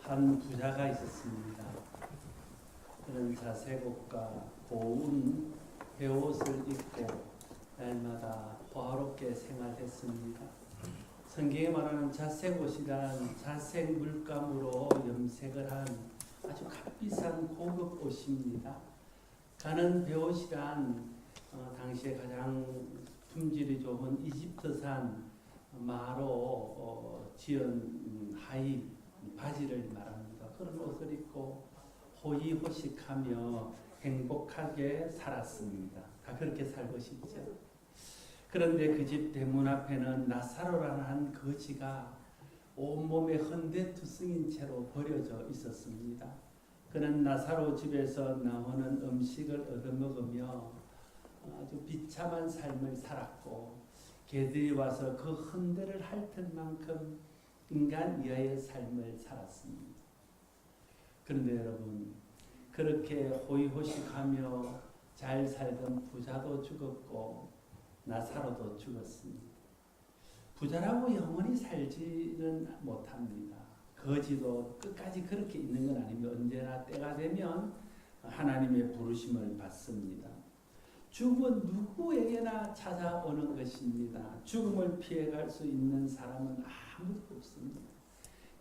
한 부자가 있었습니다. 그는 자색옷과 고운 베옷을 입고 날마다 호화롭게 생활했습니다. 성경에 말하는 자색옷이란 자색 물감으로 염색을 한 아주 값비싼 고급 옷입니다. 가는 베옷이란 당시에 가장 품질이 좋은 이집트산 마로 지은 하의 바지를 말합니다. 그런 옷을 입고 호의호식하며 행복하게 살았습니다. 다 그렇게 살고 싶죠. 그런데 그 집 대문 앞에는 나사로라는 한 거지가 온몸에 헌데투성인 채로 버려져 있었습니다. 그는 나사로 집에서 나오는 음식을 얻어먹으며 아주 비참한 삶을 살았고, 개들이 와서 그 헌데를 핥을 만큼 인간 이하의 삶을 살았습니다. 그런데 여러분, 그렇게 호의호식하며 잘 살던 부자도 죽었고 나사로도 죽었습니다. 부자라고 영원히 살지는 못합니다. 거지도 끝까지 그렇게 있는 건 아니며 언제나 때가 되면 하나님의 부르심을 받습니다. 죽음은 누구에게나 찾아오는 것입니다. 죽음을 피해갈 수 있는 사람은 아무도 없습니다.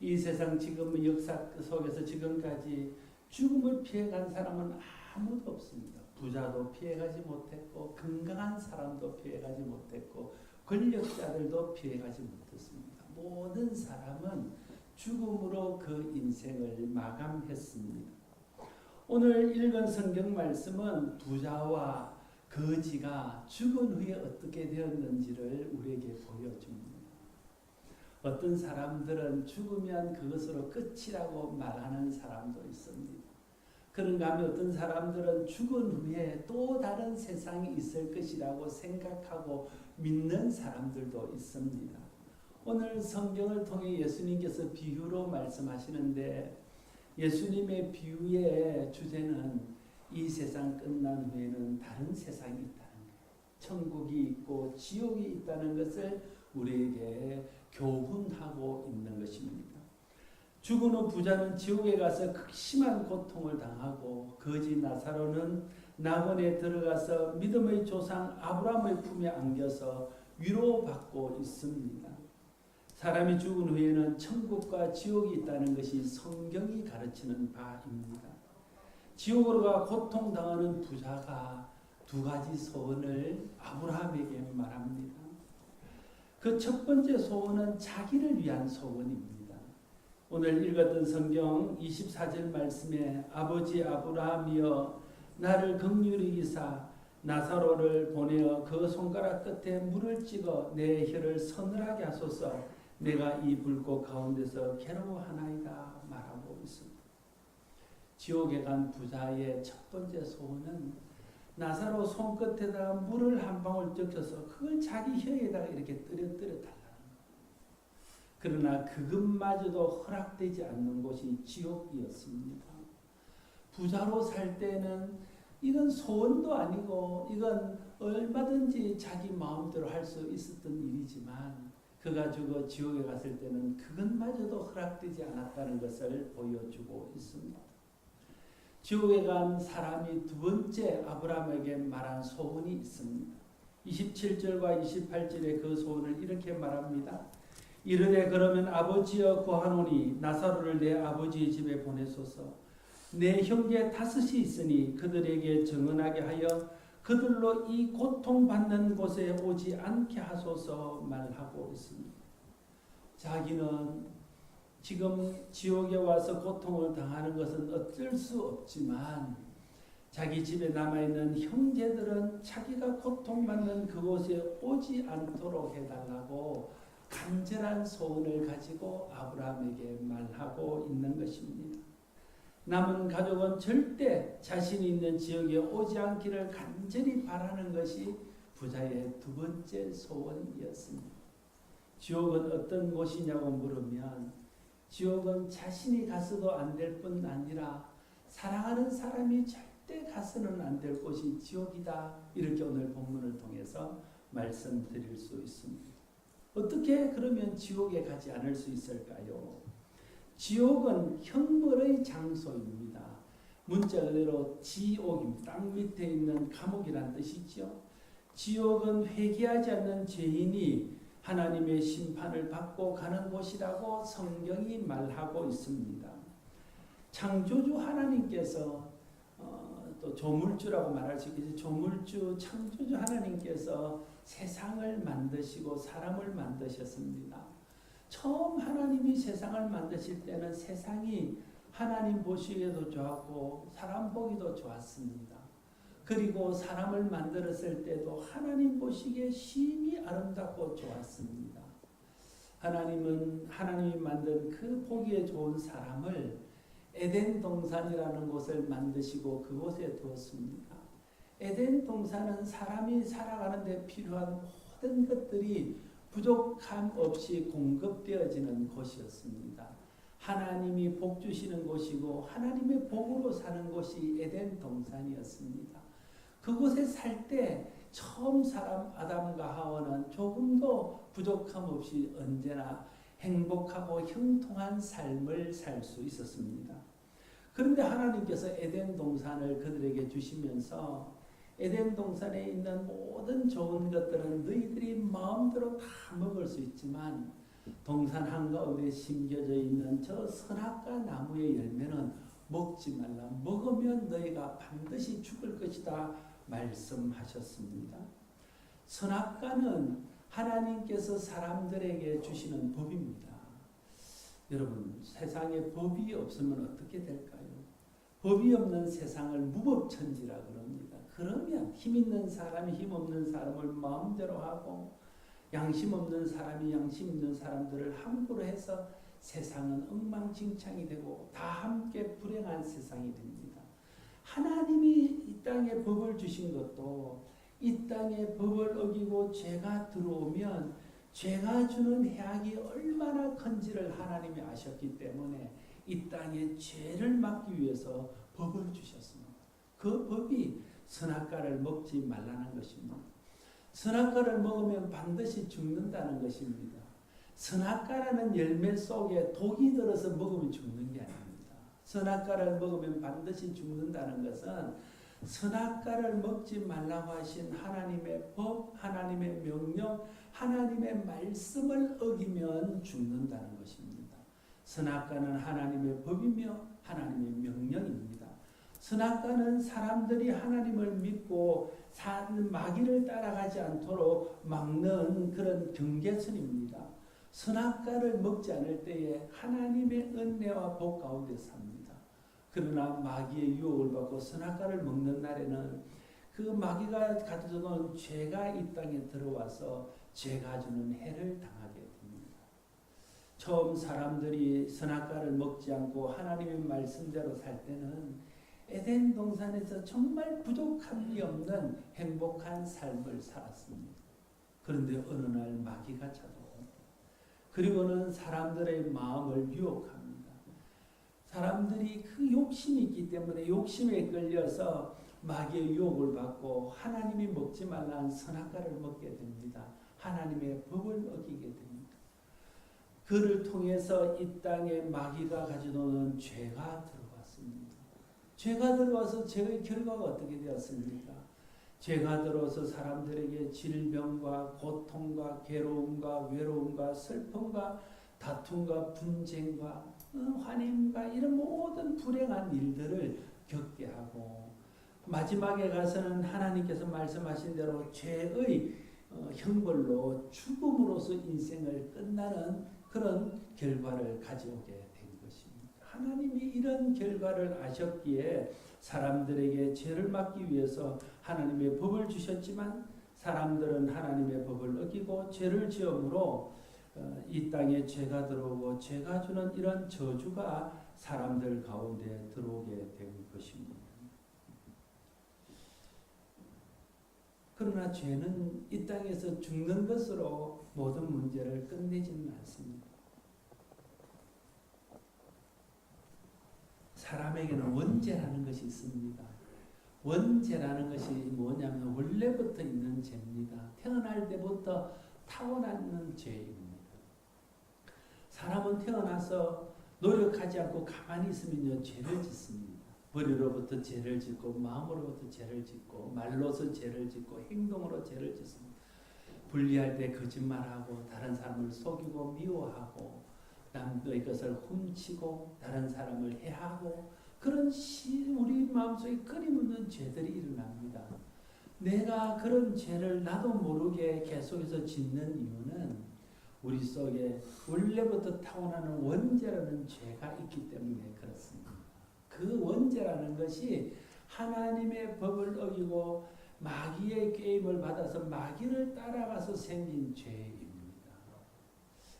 이 세상 지금 역사 속에서 지금까지 죽음을 피해간 사람은 아무도 없습니다. 부자도 피해가지 못했고, 건강한 사람도 피해가지 못했고, 권력자들도 피해가지 못했습니다. 모든 사람은 죽음으로 그 인생을 마감했습니다. 오늘 읽은 성경 말씀은 부자와 거지가 죽은 후에 어떻게 되었는지를 우리에게 보여줍니다. 어떤 사람들은 죽으면 그것으로 끝이라고 말하는 사람도 있습니다. 그런가 하면 어떤 사람들은 죽은 후에 또 다른 세상이 있을 것이라고 생각하고 믿는 사람들도 있습니다. 오늘 성경을 통해 예수님께서 비유로 말씀하시는데, 예수님의 비유의 주제는 이 세상 끝난 후에는 다른 세상이 있다는 거예요. 천국이 있고 지옥이 있다는 것을 우리에게 교훈하고 있는 것입니다. 죽은 후 부자는 지옥에 가서 극심한 고통을 당하고, 거지 나사로는 낙원에 들어가서 믿음의 조상 아브라함의 품에 안겨서 위로받고 있습니다. 사람이 죽은 후에는 천국과 지옥이 있다는 것이 성경이 가르치는 바입니다. 지옥으로 가 고통당하는 부자가 두 가지 소원을 아브라함에게 말합니다. 그 첫 번째 소원은 자기를 위한 소원입니다. 오늘 읽었던 성경 24절 말씀에 아버지 아브라함이여 나를 긍휼히 여기사 나사로를 보내어 그 손가락 끝에 물을 찍어 내 혀를 서늘하게 하소서 내가 이 불꽃 가운데서 괴로워하나이다 말하고 있습니다. 지옥에 간 부자의 첫 번째 소원은 나사로 손끝에다가 물을 한 방울 적셔서 그걸 자기 혀에다가 이렇게 떨어뜨려 달라는 거예요. 그러나 그것마저도 허락되지 않는 곳이 지옥이었습니다. 부자로 살 때는 이건 소원도 아니고 이건 얼마든지 자기 마음대로 할 수 있었던 일이지만, 그가 죽어 지옥에 갔을 때는 그것마저도 허락되지 않았다는 것을 보여주고 있습니다. 지옥에 간 사람이 두 번째 아브라함에게 말한 소원이 있습니다. 27절과 28절에 그 소원을 이렇게 말합니다. 이르되 그러면 아버지여 구하노니 나사로를 내 아버지의 집에 보내소서. 내 형제 다섯이 있으니 그들에게 정언하게 하여 그들로 이 고통받는 곳에 오지 않게 하소서 말하고 있습니다. 자기는 지금 지옥에 와서 고통을 당하는 것은 어쩔 수 없지만, 자기 집에 남아있는 형제들은 자기가 고통받는 그곳에 오지 않도록 해달라고 간절한 소원을 가지고 아브라함에게 말하고 있는 것입니다. 남은 가족은 절대 자신이 있는 지역에 오지 않기를 간절히 바라는 것이 부자의 두 번째 소원이었습니다. 지옥은 어떤 곳이냐고 물으면, 지옥은 자신이 가서도 안 될 뿐 아니라 사랑하는 사람이 절대 가서는 안 될 곳이 지옥이다. 이렇게 오늘 본문을 통해서 말씀드릴 수 있습니다. 어떻게 그러면 지옥에 가지 않을 수 있을까요? 지옥은 형벌의 장소입니다. 문자 그대로 지옥입니다. 땅 밑에 있는 감옥이란 뜻이죠. 지옥은 회개하지 않는 죄인이 하나님의 심판을 받고 가는 곳이라고 성경이 말하고 있습니다. 창조주 하나님께서 또 조물주라고 말할 수 있겠죠. 조물주, 창조주 하나님께서 세상을 만드시고 사람을 만드셨습니다. 처음 하나님이 세상을 만드실 때는 세상이 하나님 보시기에도 좋았고 사람 보기도 좋았습니다. 그리고 사람을 만들었을 때도 하나님 보시기에 심히 아름답고 좋았습니다. 하나님은 하나님이 만든 그 보기에 좋은 사람을 에덴 동산이라는 곳을 만드시고 그곳에 두었습니다. 에덴 동산은 사람이 살아가는 데 필요한 모든 것들이 부족함 없이 공급되어지는 곳이었습니다. 하나님이 복 주시는 곳이고 하나님의 복으로 사는 곳이 에덴 동산이었습니다. 그곳에 살 때 처음 사람 아담과 하와는 조금도 부족함 없이 언제나 행복하고 형통한 삶을 살 수 있었습니다. 그런데 하나님께서 에덴 동산을 그들에게 주시면서 에덴 동산에 있는 모든 좋은 것들은 너희들이 마음대로 다 먹을 수 있지만 동산 한가운데 심겨져 있는 저 선악과 나무의 열매는 먹지 말라. 먹으면 너희가 반드시 죽을 것이다 말씀하셨습니다. 선악과는 하나님께서 사람들에게 주시는 법입니다. 여러분, 세상에 법이 없으면 어떻게 될까요? 법이 없는 세상을 무법천지라 그럽니다. 그러면 힘 있는 사람이 힘 없는 사람을 마음대로 하고 양심 없는 사람이 양심 있는 사람들을 함부로 해서 세상은 엉망진창이 되고 다 함께 불행한 세상이 됩니다. 하나님이 이 땅에 법을 주신 것도 이 땅에 법을 어기고 죄가 들어오면 죄가 주는 해악이 얼마나 큰지를 하나님이 아셨기 때문에 이 땅에 죄를 막기 위해서 법을 주셨습니다. 그 법이 선악과를 먹지 말라는 것입니다. 선악과를 먹으면 반드시 죽는다는 것입니다. 선악과라는 열매 속에 독이 들어서 먹으면 죽는 게 아닙니다. 선악과를 먹으면 반드시 죽는다는 것은 선악과를 먹지 말라고 하신 하나님의 법, 하나님의 명령, 하나님의 말씀을 어기면 죽는다는 것입니다. 선악과는 하나님의 법이며 하나님의 명령입니다. 선악과는 사람들이 하나님을 믿고 마귀를 따라가지 않도록 막는 그런 경계선입니다. 선악과를 먹지 않을 때에 하나님의 은혜와 복 가운데 삽니다. 그러나 마귀의 유혹을 받고 선악과를 먹는 날에는 그 마귀가 가져다 놓은 죄가 이 땅에 들어와서 죄가 주는 해를 당하게 됩니다. 처음 사람들이 선악과를 먹지 않고 하나님의 말씀대로 살 때는 에덴 동산에서 정말 부족함이 없는 행복한 삶을 살았습니다. 그런데 어느 날 마귀가 찾아옵니다. 그리고는 사람들의 마음을 유혹합니다. 사람들이 그 욕심이 있기 때문에 욕심에 끌려서 마귀의 유혹을 받고 하나님이 먹지 말라는 선악과를 먹게 됩니다. 하나님의 법을 어기게 됩니다. 그를 통해서 이 땅에 마귀가 가져오는 죄가 들어왔습니다. 죄가 들어와서 죄의 결과가 어떻게 되었습니까? 죄가 들어서 사람들에게 질병과 고통과 괴로움과 외로움과 슬픔과 다툼과 분쟁과 환임과 이런 모든 불행한 일들을 겪게 하고 마지막에 가서는 하나님께서 말씀하신 대로 죄의 형벌로 죽음으로써 인생을 끝나는 그런 결과를 가져오게 된 것입니다. 하나님이 이런 결과를 아셨기에 사람들에게 죄를 막기 위해서 하나님의 법을 주셨지만 사람들은 하나님의 법을 어기고 죄를 지음으로 이 땅에 죄가 들어오고 죄가 주는 이런 저주가 사람들 가운데 들어오게 된 것입니다. 그러나 죄는 이 땅에서 죽는 것으로 모든 문제를 끝내지는 않습니다. 사람에게는 원죄라는 것이 있습니다. 원죄라는 것이 뭐냐면 원래부터 있는 죄입니다. 태어날 때부터 타고나는 죄입니다. 사람은 태어나서 노력하지 않고 가만히 있으면요 죄를 짓습니다. 머리로부터 죄를 짓고 마음으로부터 죄를 짓고 말로서 죄를 짓고 행동으로 죄를 짓습니다. 분리할 때 거짓말하고 다른 사람을 속이고 미워하고 남의 것을 훔치고 다른 사람을 해하고 그런 우리 마음속에 끊임없는 죄들이 일어납니다. 내가 그런 죄를 나도 모르게 계속해서 짓는 이유는 우리 속에 원래부터 타고나는 원죄라는 죄가 있기 때문에 그렇습니다. 그 원죄라는 것이 하나님의 법을 어기고 마귀의 게임을 받아서 마귀를 따라가서 생긴 죄입니다.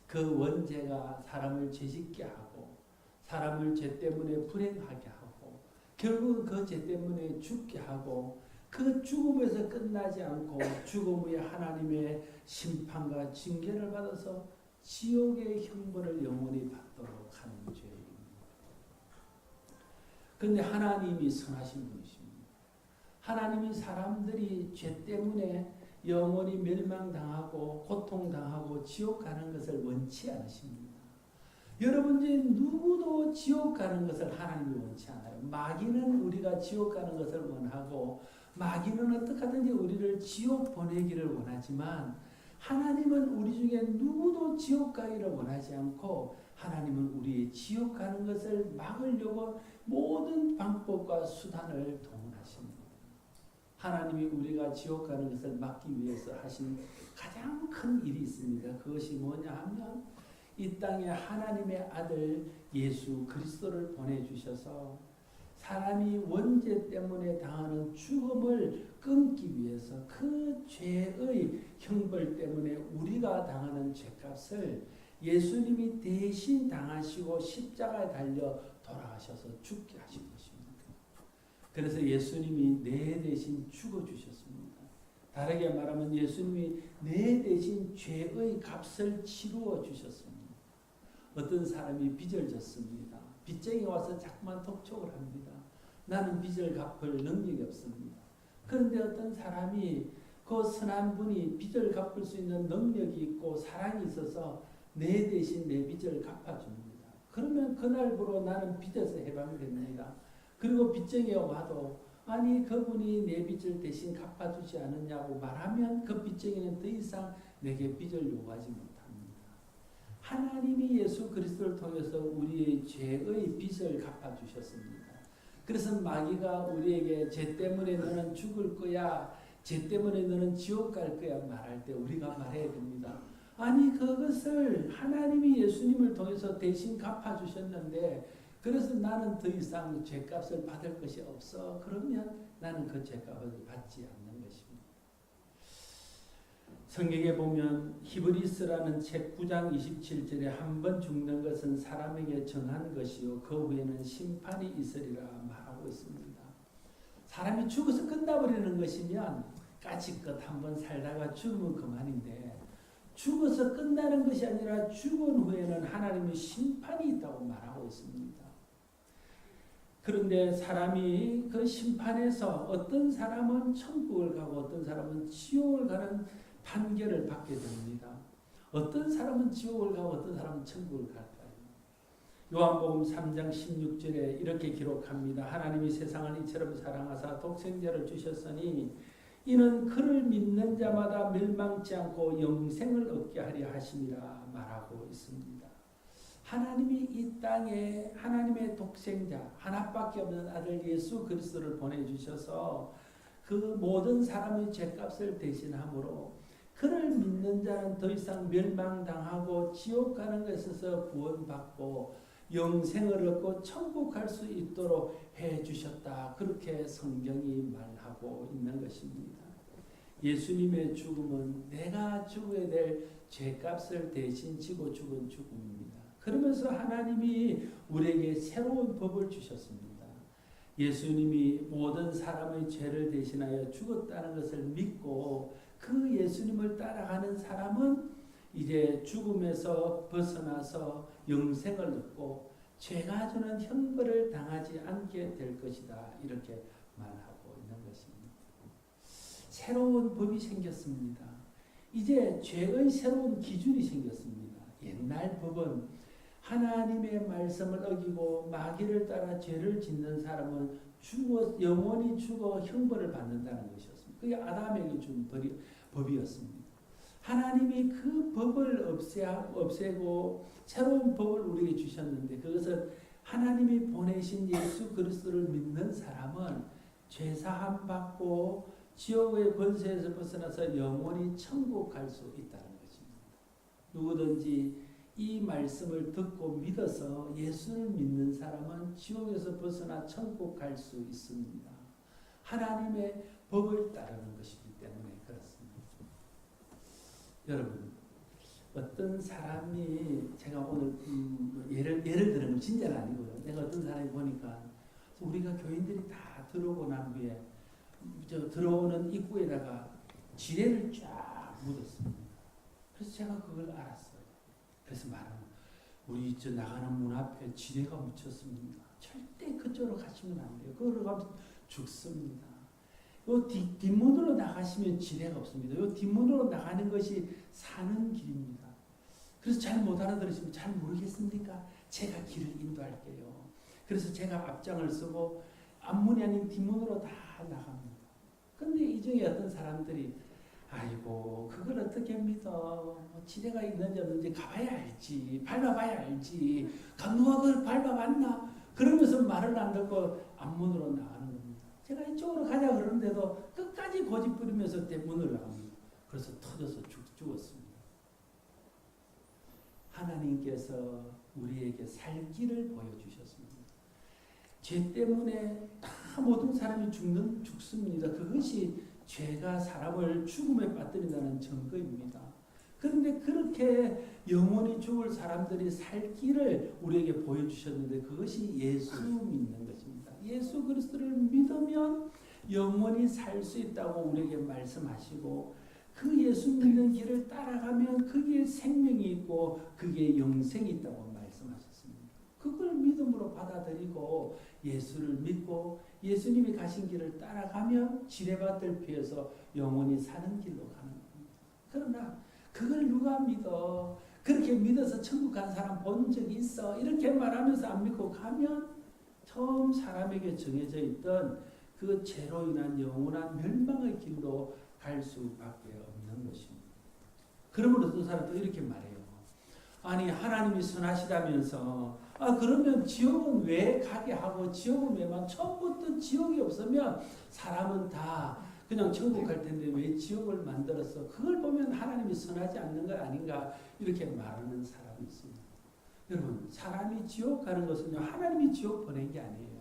그 원죄가 사람을 죄짓게 하고 사람을 죄 때문에 불행하게 하고 결국은 그 죄 때문에 죽게 하고 그 죽음에서 끝나지 않고 죽음 후에 하나님의 심판과 징계를 받아서 지옥의 형벌을 영원히 받도록 하는 죄입니다. 그런데 하나님이 선하신 분이십니다. 하나님이 사람들이 죄 때문에 영원히 멸망당하고 고통당하고 지옥 가는 것을 원치 않으십니다. 여러분 중에 누구도 지옥 가는 것을 하나님이 원치 않아요. 마귀는 우리가 지옥 가는 것을 원하고 마귀는 어떻게 하든지 우리를 지옥 보내기를 원하지만 하나님은 우리 중에 누구도 지옥 가기를 원하지 않고 하나님은 우리 지옥 가는 것을 막으려고 모든 방법과 수단을 동원하십니다. 하나님이 우리가 지옥 가는 것을 막기 위해서 하신 가장 큰 일이 있습니다. 그것이 뭐냐 하면 이 땅에 하나님의 아들 예수 그리스도를 보내주셔서 사람이 원죄 때문에 당하는 죽음을 끊기 위해서 그 죄의 형벌 때문에 우리가 당하는 죄값을 예수님이 대신 당하시고 십자가에 달려 돌아가셔서 죽게 하신 것입니다. 그래서 예수님이 내 대신 죽어주셨습니다. 다르게 말하면 예수님이 내 대신 죄의 값을 치루어 주셨습니다. 어떤 사람이 빚을 졌습니다. 빚쟁이 와서 자꾸만 독촉을 합니다. 나는 빚을 갚을 능력이 없습니다. 그런데 어떤 사람이 그 선한 분이 빚을 갚을 수 있는 능력이 있고 사랑이 있어서 내 대신 내 빚을 갚아줍니다. 그러면 그날부로 나는 빚에서 해방됩니다. 그리고 빚쟁이가 와도 아니 그분이 내 빚을 대신 갚아주지 않았냐고 말하면 그 빚쟁이는 더 이상 내게 빚을 요구하지 못합니다. 하나님이 예수 그리스도를 통해서 우리의 죄의 빚을 갚아주셨습니다. 그래서 마귀가 우리에게 죄 때문에 너는 죽을 거야, 죄 때문에 너는 지옥 갈 거야 말할 때 우리가 말해야 됩니다. 아니 그것을 하나님이 예수님을 통해서 대신 갚아주셨는데 그래서 나는 더 이상 죄값을 받을 것이 없어. 그러면 나는 그 죄값을 받지 않는 것입니다. 성경에 보면 히브리서라는 책 9장 27절에 한 번 죽는 것은 사람에게 정한 것이요 그 후에는 심판이 있으리라 말하고 있습니다. 사람이 죽어서 끝나버리는 것이면 까짓것 한 번 살다가 죽으면 그만인데 죽어서 끝나는 것이 아니라 죽은 후에는 하나님의 심판이 있다고 말하고 있습니다. 그런데 사람이 그 심판에서 어떤 사람은 천국을 가고 어떤 사람은 지옥을 가는 판결을 받게 됩니다. 어떤 사람은 지옥을 가고 어떤 사람은 천국을 갈까요? 요한복음 3장 16절에 이렇게 기록합니다. 하나님이 세상을 이처럼 사랑하사 독생자를 주셨으니 이는 그를 믿는 자마다 멸망치 않고 영생을 얻게 하려 하심이라 말하고 있습니다. 하나님이 이 땅에 하나님의 독생자 하나밖에 없는 아들 예수 그리스도를 보내주셔서 그 모든 사람의 죄값을 대신함으로 그를 믿는 자는 더 이상 멸망당하고 지옥 가는 것에서 구원받고 영생을 얻고 천국 갈 수 있도록 해주셨다. 그렇게 성경이 말하고 있는 것입니다. 예수님의 죽음은 내가 죽어야 될 죄값을 대신 지고 죽은 죽음입니다. 그러면서 하나님이 우리에게 새로운 법을 주셨습니다. 예수님이 모든 사람의 죄를 대신하여 죽었다는 것을 믿고 그 예수님을 따라가는 사람은 이제 죽음에서 벗어나서 영생을 얻고 죄가 주는 형벌을 당하지 않게 될 것이다. 이렇게 말하고 있는 것입니다. 새로운 법이 생겼습니다. 이제 죄의 새로운 기준이 생겼습니다. 옛날 법은 하나님의 말씀을 어기고 마귀를 따라 죄를 짓는 사람은 영원히 죽어 형벌을 받는다는 것이었습니다. 그게 아담에게 준 법이었습니다. 하나님이 그 법을 없애고 새로운 법을 우리에게 주셨는데, 그것은 하나님이 보내신 예수 그리스도를 믿는 사람은 죄사함 받고 지옥의 권세에서 벗어나서 영원히 천국 갈 수 있다는 것입니다. 누구든지 이 말씀을 듣고 믿어서 예수를 믿는 사람은 지옥에서 벗어나 천국 갈 수 있습니다. 하나님의 법을 따르는 것이기 때문에 그렇습니다. 여러분, 어떤 사람이, 제가 오늘 예를 들면 진짜는 아니고요. 내가 어떤 사람이 보니까 우리가 교인들이 다 들어오고 난 후에 들어오는 입구에다가 지뢰를 쫙 묻었습니다. 그래서 제가 그걸 알았어요. 그래서 말하면, 우리 나가는 문 앞에 지뢰가 묻혔습니다. 절대 그쪽으로 가시면 안 돼요. 그걸로 가면 죽습니다. 요 뒷문으로 나가시면 지뢰가 없습니다. 요 뒷문으로 나가는 것이 사는 길입니다. 그래서 잘 못 알아들으시면 잘 모르겠습니까? 제가 길을 인도할게요. 그래서 제가 앞장을 서고 앞문이 아닌 뒷문으로 다 나갑니다. 근데 이 중에 어떤 사람들이, 아이고 그걸 어떻게 믿어? 지뢰가 있는지 없는지 가봐야 알지. 밟아봐야 알지. 누가 그걸 밟아봤나? 그러면서 말을 안 듣고 앞문으로 나가는 겁니다. 제가 이쪽으로 가자 그러는데도 끝까지 고집 부리면서 대문을 나갑니다. 그래서 터져서 죽었습니다. 하나님께서 우리에게 살 길을 보여주셨습니다. 죄 때문에 다 모든 사람이 죽습니다. 그것이 죄가 사람을 죽음에 빠뜨린다는 증거입니다. 그런데 그렇게 영원히 죽을 사람들이 살 길을 우리에게 보여주셨는데, 그것이 예수 믿는 것입니다. 예수 그리스도를 믿으면 영원히 살 수 있다고 우리에게 말씀하시고, 그 예수 믿는 길을 따라가면 그게 생명이 있고 그게 영생이 있다고 말씀하셨습니다. 그걸 믿음으로 받아들이고 예수를 믿고 예수님이 가신 길을 따라가면 지뢰밭을 피해서 영원히 사는 길로 가는 겁니다. 그러나 그걸 누가 믿어? 그렇게 믿어서 천국 간 사람 본 적이 있어? 이렇게 말하면서 안 믿고 가면 처음 사람에게 정해져 있던 그 죄로 인한 영원한 멸망의 길로 갈 수밖에 없는 것입니다. 그러면 어떤 사람도 이렇게 말해요. 아니 하나님이 선하시다면서 그러면 지옥은 왜 가게 하고 지옥은 왜만, 처음부터 지옥이 없으면 사람은 다 그냥 천국 갈 텐데 왜 지옥을 만들었어? 그걸 보면 하나님이 선하지 않는 것 아닌가, 이렇게 말하는 사람이 있습니다. 여러분, 사람이 지옥 가는 것은요, 하나님이 지옥 보낸 게 아니에요.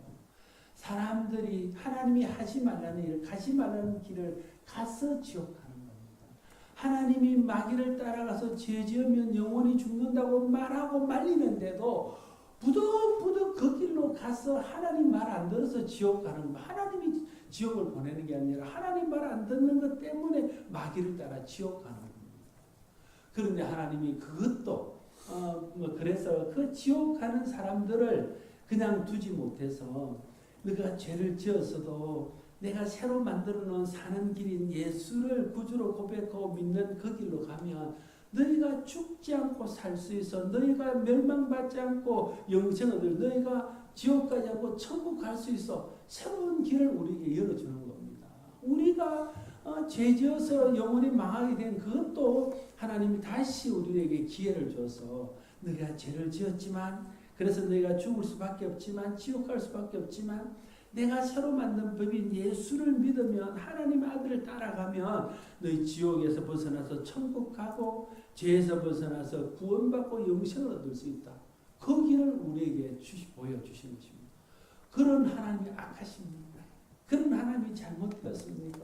사람들이 하나님이 하지 말라는 일, 가지 말라는 길을 가서 지옥 가는 겁니다. 하나님이 마귀를 따라가서 죄 지으면 영원히 죽는다고 말하고 말리는데도 부득부득 그 길로 가서 하나님 말 안 들어서 지옥 가는 거. 하나님이 지옥을 보내는 게 아니라 하나님 말 안 듣는 것 때문에 마귀를 따라 지옥 가는 겁니다. 그런데 하나님이 그것도 그래서 그 지옥 가는 사람들을 그냥 두지 못해서, 너가 죄를 지었어도 내가 새로 만들어 놓은 사는 길인 예수를 구주로 고백하고 믿는 그 길로 가면 너희가 죽지 않고 살 수 있어. 너희가 멸망받지 않고 영생을 얻을, 너희가 지옥 가지 않고 천국 갈 수 있어. 새로운 길을 우리에게 열어주는 겁니다. 우리가 죄 지어서 영원히 망하게 된 그것도 하나님이 다시 우리에게 기회를 줘서, 너희가 죄를 지었지만, 그래서 너희가 죽을 수밖에 없지만, 지옥 갈 수밖에 없지만, 내가 새로 만든 법인 예수를 믿으면, 하나님의 아들을 따라가면 너희 지옥에서 벗어나서 천국 가고 죄에서 벗어나서 구원받고 영생을 얻을 수 있다. 그 길을 우리에게 보여주신 것입니다. 그런 하나님이 악하십니까? 그런 하나님이 잘못되었습니까?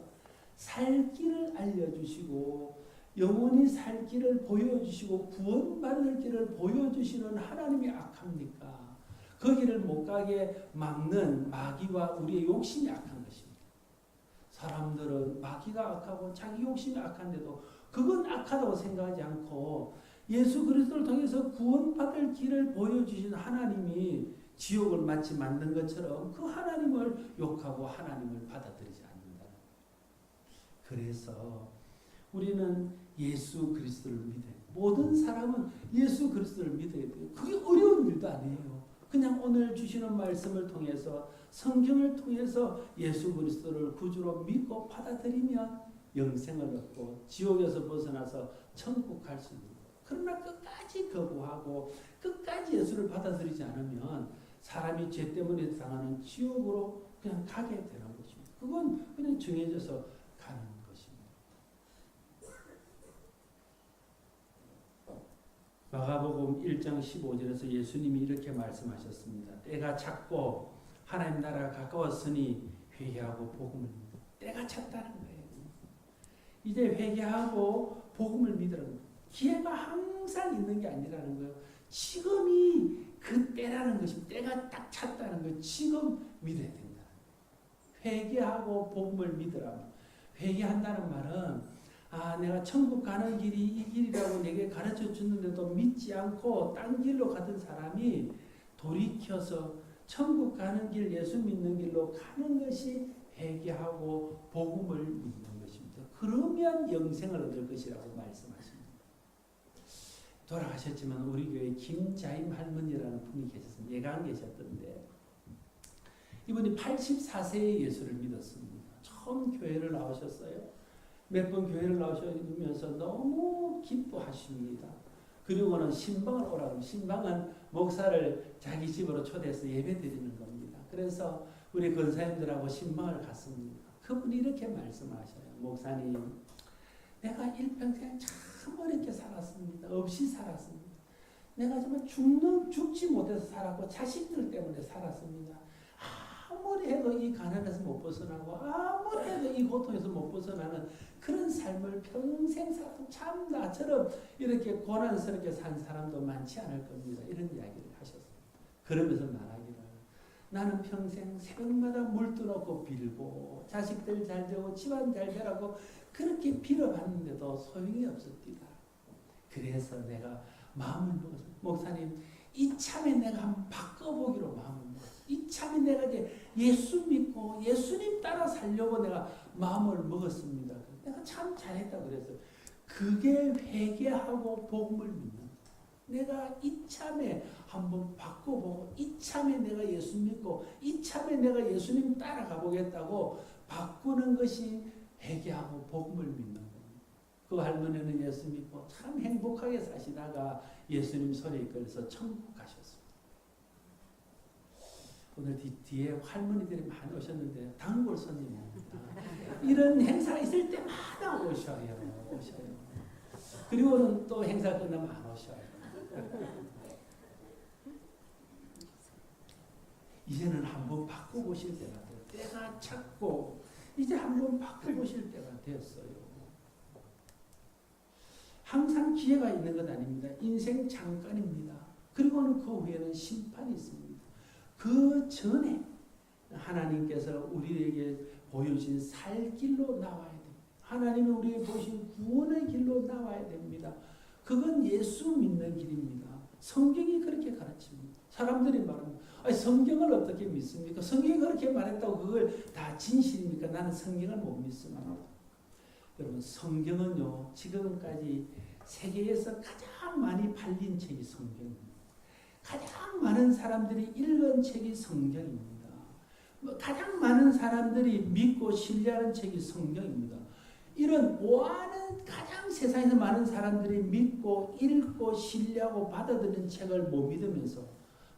살 길을 알려주시고 영원히 살 길을 보여주시고 구원받을 길을 보여주시는 하나님이 악합니까? 그 길을 못 가게 막는 마귀와 우리의 욕심이 악한 것입니다. 사람들은 마귀가 악하고 자기 욕심이 악한데도 그건 악하다고 생각하지 않고 예수 그리스도를 통해서 구원받을 길을 보여주신 하나님이 지옥을 마치 만든 것처럼 그 하나님을 욕하고 하나님을 받아들이지 않는다. 그래서 우리는 예수 그리스도를 믿어야 돼요. 모든 사람은 예수 그리스도를 믿어야 돼요. 그게 어려운 일도 아니에요. 그냥 오늘 주시는 말씀을 통해서 성경을 통해서 예수 그리스도를 구주로 믿고 받아들이면 영생을 얻고 지옥에서 벗어나서 천국 갈 수 있는 거예요. 그러나 끝까지 거부하고 끝까지 예수를 받아들이지 않으면 사람이 죄 때문에 당하는 지옥으로 그냥 가게 되는 것입니다. 그건 그냥 정해져서 가는 것입니다. 마가복음 1장 15절에서 예수님이 이렇게 말씀하셨습니다. 때가 찼고 하나님 나라가 가까웠으니 회개하고 복음을 믿으라. 때가 찼다는 거예요. 이제 회개하고 복음을 믿으라는 거예요. 기회가 항상 있는 게 아니라는 거예요. 지금이 그 때라는 것입니다. 때가 딱 찼다는 거예요. 지금 믿어야 된다. 회개하고 복음을 믿으라. 회개한다는 말은 내가 천국 가는 길이 이 길이라고 내게 가르쳐 줬는데도 믿지 않고 딴 길로 가던 사람이 돌이켜서 천국 가는 길, 예수 믿는 길로 가는 것이 회개하고 복음을 믿는 것입니다. 그러면 영생을 얻을 것이라고 말씀하십니다. 돌아가셨지만 우리 교회에 김자임 할머니라는 분이 계셨습니다. 예강 계셨던데 이분이 84세에 예수를 믿었습니다. 처음 교회를 나오셨어요. 몇 번 교회를 나오시면서 너무 기뻐하십니다. 그리고는 신방을 오라고. 신방은 목사를 자기 집으로 초대해서 예배 드리는 겁니다. 그래서 우리 권사님들하고 신방을 갔습니다. 그분이 이렇게 말씀하셔요. 목사님, 내가 일평생 참 어렵게 살았습니다. 없이 살았습니다. 내가 정말 죽지 못해서 살았고 자식들 때문에 살았습니다. 아무리 해도 이 가난에서 못 벗어나고 아무리 해도 이 고통에서 못 벗어나는 그런 삶을 평생 살았고 참 나처럼 이렇게 고난스럽게 산 사람도 많지 않을 겁니다. 이런 이야기를 하셨어요. 그러면서 말하기를 나는 평생 새벽마다 물 떠놓고 빌고 자식들 잘 되고 집안 잘 되라고 그렇게 빌어봤는데도 소용이 없었디다. 그래서 내가 마음을 먹었어요. 목사님, 이참에 내가 한번 바꿔보기로 마음을 먹었어요. 이참에 내가 이제 예수 믿고 예수님 따라 살려고 내가 마음을 먹었습니다. 내가 참 잘했다 그랬어요. 그게 회개하고 복음을 믿는 거예요. 내가 이참에 한번 바꿔보고 이참에 내가 예수 믿고 이참에 내가 예수님 따라가 보겠다고 바꾸는 것이 회개하고 복음을 믿는 거예요. 그 할머니는 예수 믿고 참 행복하게 사시다가 예수님 손에 이끌려서 천국 가셨습니다. 오늘 뒤에 할머니들이 많이 오셨는데 단골 손님입니다. 이런 행사 있을 때마다 오셔요. 그리고는 또 행사 끝나면 안 오셔요. 이제는 한번 바꿔보실 때가 돼요. 때가 찼고 이제 한번 바꿔보실 때가 되었어요. 항상 기회가 있는 것 아닙니다. 인생 잠깐입니다. 그리고는 그 후에는 심판이 있습니다. 그 전에 하나님께서 우리에게 보여주신 살 길로 나와야 됩니다. 하나님이 우리에게 보여주신 구원의 길로 나와야 됩니다. 그건 예수 믿는 길입니다. 성경이 그렇게 가르칩니다. 사람들이 말합니다. 성경을 어떻게 믿습니까? 성경이 그렇게 말했다고 그걸 다 진실입니까? 나는 성경을 못 믿습니다. 여러분, 성경은요, 지금까지 세계에서 가장 많이 팔린 책이 성경입니다. 가장 많은 사람들이 읽은 책이 성경입니다. 가장 많은 사람들이 믿고 신뢰하는 책이 성경입니다. 이런 많은 가장 세상에서 많은 사람들이 믿고 읽고 신뢰하고 받아들이는 책을 못 믿으면서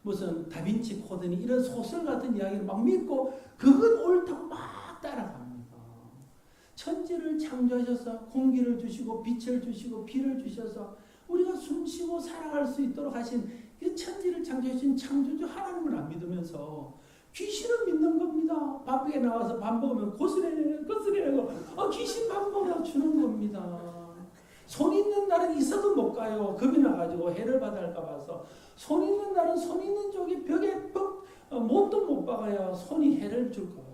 무슨 다빈치 코드니 이런 소설 같은 이야기를 막 믿고 그건 옳다고 막 따라갑니다. 천지를 창조하셔서 공기를 주시고 빛을 주시고 비를 주셔서 우리가 숨쉬고 살아갈 수 있도록 하신 이 천지를 창조하신 창조주 하나님을 안 믿으면서 귀신을 믿는 겁니다. 밖에 나와서 밥 먹으면 거스레내고 귀신 밥 먹으라고 주는 겁니다. 손 있는 날은 있어도 못 가요. 겁이 나가지고 해를 받을까 봐서. 손 있는 날은 손 있는 쪽이 벽에 못도 못 박아요. 손이 해를 줄까 봐서.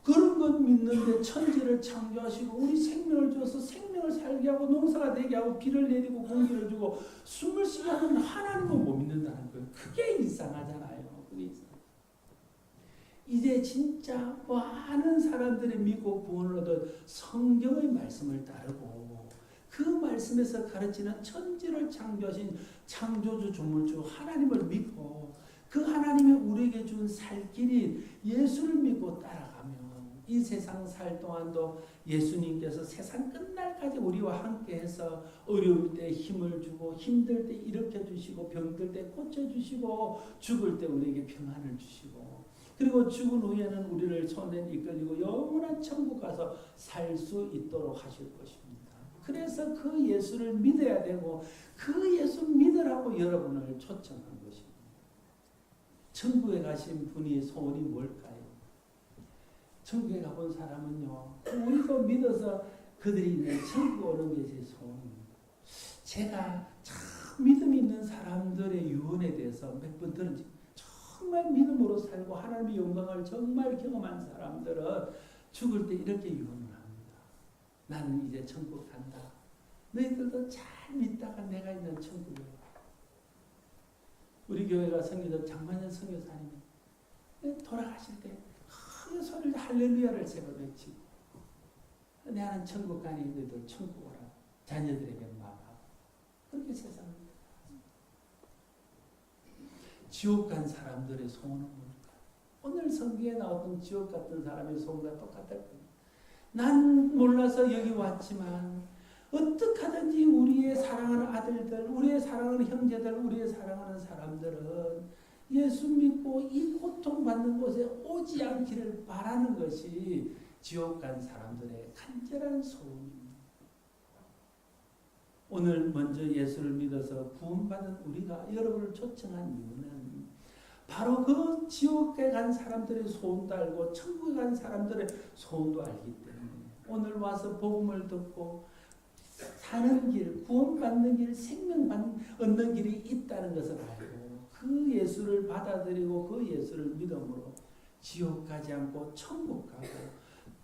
그런 것 믿는데 천지를 창조하시고 우리 생명을 줘서 생명을 살게 하고 농사가 되게 하고 비를 내리고 공기를 주고 숨을 쉬게 하는 하나님을 못 믿는다는 거예요. 그게 이상하잖아요. 그게 이상해요. 이제 진짜 많은 사람들이 믿고 구원을 얻은 성경의 말씀을 따르고 그 말씀에서 가르치는 천지를 창조하신 창조주 조물주 하나님을 믿고 그 하나님이 우리에게 준 살 길인 예수를 믿고 따라가면 이 세상 살 동안도 예수님께서 세상 끝날까지 우리와 함께해서 어려울 때 힘을 주고 힘들 때 일으켜 주시고 병들 때 고쳐 주시고 죽을 때 우리에게 평안을 주시고 그리고 죽은 후에는 우리를 손에 이끌리고 영원한 천국 가서 살 수 있도록 하실 것입니다. 그래서 그 예수를 믿어야 되고 그 예수 믿으라고 여러분을 초청한 것입니다. 천국에 가신 분이 소원이 뭘까요? 천국에 가본 사람은요, 우리도 믿어서 그들이 내 천국 오는 게 제 소원입니다. 제가 참 믿음 있는 사람들의 유언에 대해서 몇 번 들은지 정말 믿음으로 살고 하나님의 영광을 정말 경험한 사람들은 죽을 때 이렇게 유언을 합니다. 나는 이제 천국 간다. 너희들도 잘 믿다가 내가 있는 천국에 와. 우리 교회가 선교사 장만현 선교사님이 돌아가실 때 큰 소리를 할렐루야를 제가 외치고 나는 천국 가니 너희들 천국 오라. 자녀들에게 말하고 그렇게 세상을 지옥 간 사람들의 소원은 뭘까? 오늘 성경에 나왔던 지옥 같은 사람의 소원과 똑같을 겁니다. 난 몰라서 여기 왔지만 어떻게 하든지 우리의 사랑하는 아들들, 우리의 사랑하는 형제들, 우리의 사랑하는 사람들은 예수 믿고 이 고통받는 곳에 오지 않기를 바라는 것이 지옥 간 사람들의 간절한 소원입니다. 오늘 먼저 예수를 믿어서 구원받은 우리가 여러분을 초청한 이유는 바로 그 지옥에 간 사람들의 소원도 알고 천국에 간 사람들의 소원도 알기 때문에 오늘 와서 복음을 듣고 사는 길, 구원받는 길, 생명 얻는 길이 있다는 것을 알고 그 예수를 받아들이고 그 예수를 믿음으로 지옥 가지 않고 천국 가고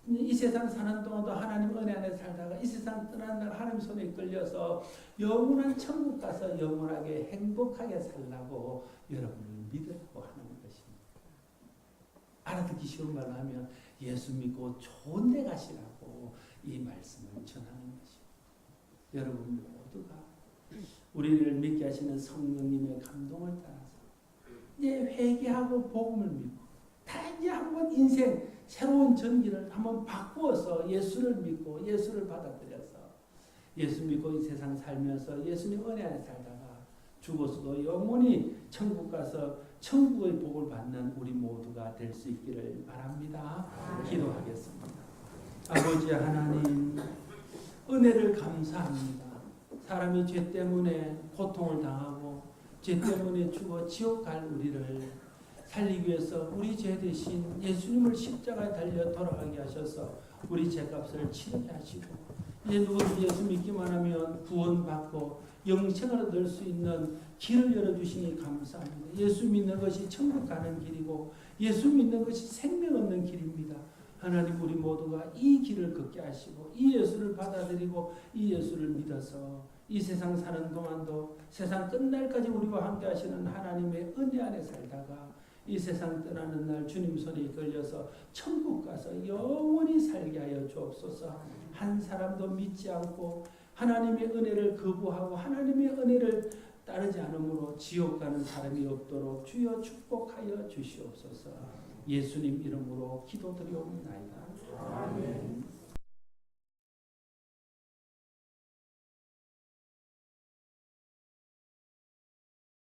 이 세상 사는 동안도 하나님 은혜 안에 살다가 이 세상 떠나는 날 하나님 손에 이끌려서 영원한 천국 가서 영원하게 행복하게 살라고 여러분을 믿으라고 하는 것입니다. 알아듣기 쉬운 말로 하면 예수 믿고 좋은 데 가시라고 이 말씀을 전하는 것입니다. 여러분 모두가 우리를 믿게 하시는 성령님의 감동을 따라서 이제 회개하고 복음을 믿고 다 이제 한번 인생 새로운 전기를 한번 바꾸어서 예수를 믿고 예수를 받아들여서 예수 믿고 이 세상 살면서 예수님 은혜 안에 살다가 죽어서도 영원히 천국 가서 천국의 복을 받는 우리 모두가 될 수 있기를 바랍니다. 기도하겠습니다. 아버지 하나님 은혜를 감사합니다. 사람이 죄 때문에 고통을 당하고 죄 때문에 죽어 지옥 갈 우리를 살리기 위해서 우리 죄 대신 예수님을 십자가에 달려 돌아가게 하셔서 우리 죄값을 치르게 하시고 이제 누구든지 예수 믿기만 하면 구원받고 영생을 얻을 수 있는 길을 열어주시니 감사합니다. 예수 믿는 것이 천국 가는 길이고 예수 믿는 것이 생명 얻는 길입니다. 하나님 우리 모두가 이 길을 걷게 하시고 이 예수를 받아들이고 이 예수를 믿어서 이 세상 사는 동안도 세상 끝날까지 우리와 함께 하시는 하나님의 은혜 안에 살다가 이 세상 떠나는 날 주님 손에 이끌려서 천국 가서 영원히 살게 하여 주옵소서. 한 사람도 믿지 않고 하나님의 은혜를 거부하고 하나님의 은혜를 따르지 않으므로 지옥 가는 사람이 없도록 주여 축복하여 주시옵소서. 예수님 이름으로 기도드리옵나이다. 아멘.